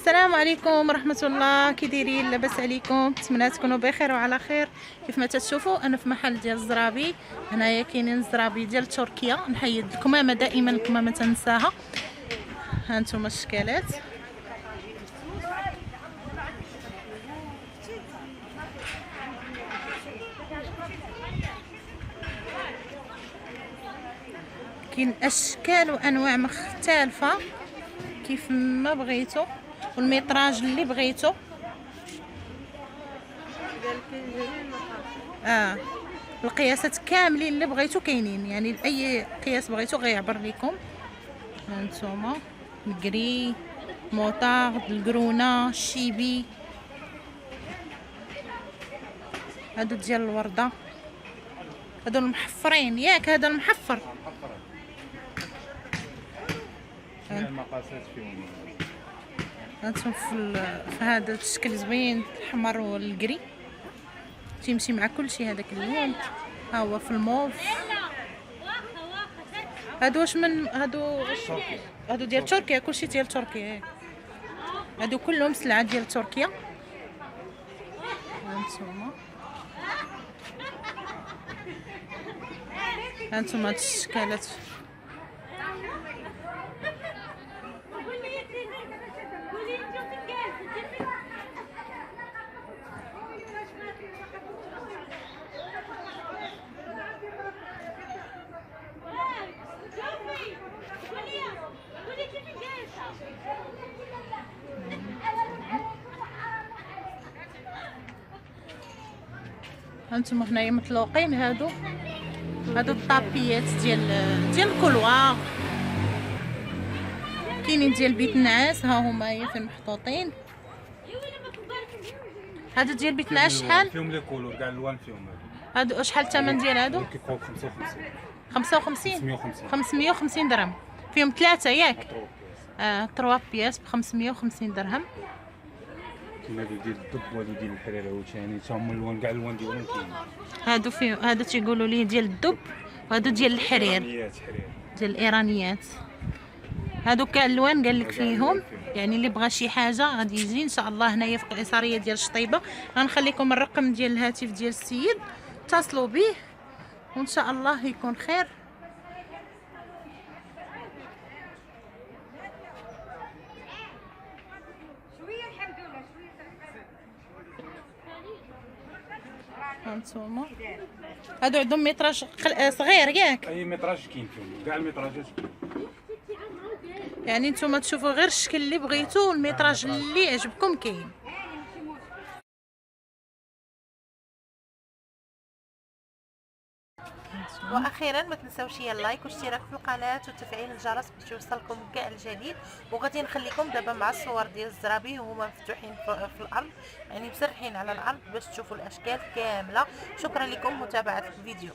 السلام عليكم ورحمه الله. كي دايرين؟ لاباس عليكم؟ نتمنى تكونوا بخير وعلى خير. كيف ما تشوفوا انا في محل ديال الزرابي. هنايا كاينين الزرابي ديال تركيا. نحيد الكمامه، دائما الكمامه تنساها. ها انتم الشكالات. كاين اشكال وانواع مختلفه كيف ما بغيتو، والميطراج اللي بغيتو. القياسات كاملين اللي بغيتو كاينين، يعني اي قياس بغيتو غيعبر لكم. هانتوما الكري، موطارد، الكرونه، الشيبي. هادو ديال الورده، هادو المحفرين ياك. هذا المحفر المقاسات فيهم. هانتوما في هذا الشكل زوين، الحمر والكري تيمشي مع كلشي. هذاك اللون ها هو في الموف. هادو واش من هادو ديال تركيا؟ كلشي ديال تركيا. هادو كلهم سلعه ديال تركيا. هانتوما هاد الشكالات. هانتوما هنايا مطلوقين. هادو الطابيات ديال الكولوار. كاينين ديال بيت النعاس، ها هما هي فين محطوطين. هادو ديال بيت النعاس شحال فيهم لي كولور كاع الالوان فيهم. هادو شحال الثمن ديال هادو؟ كيبقاو 55 55 550 550 درهم. فيهم ثلاثه ياك؟ تروا بياس ب 550 درهم. كاين هادو ديال الدب وهادو ديال الحرير عاوتاني تا هما الالوان كاع الالوان ديالهم كاين. هادو فيه، هادو تيقولوا ليه ديال الدب، وهادو ديال الحرير ديال الايرانيات. هادو كاع الالوان قال لك فيهم. يعني اللي بغى شي حاجه غادي يجي ان شاء الله هنايا في القيصريه ديال شطيبه. غنخليكم الرقم ديال الهاتف ديال السيد، اتصلوا به وان شاء الله يكون خير. هانتوما هادو عندهم ميطراج صغير ياك؟ اي ميطراج كاين فيهم كاع الميطراجات. يعني نتوما تشوفوا غير الشكل اللي بغيتو والميطراج اللي يعجبكم كاين. واخيرا ما تنساوش اللايك والاشتراك في القناه وتفعيل الجرس باش يوصلكم كاع الجديد. وغادي نخليكم دابا مع الصور ديال الزرابي وهما مفتوحين في الارض، يعني مسرحين على الارض باش تشوفوا الاشكال كامله. شكرا لكم متابعه الفيديو.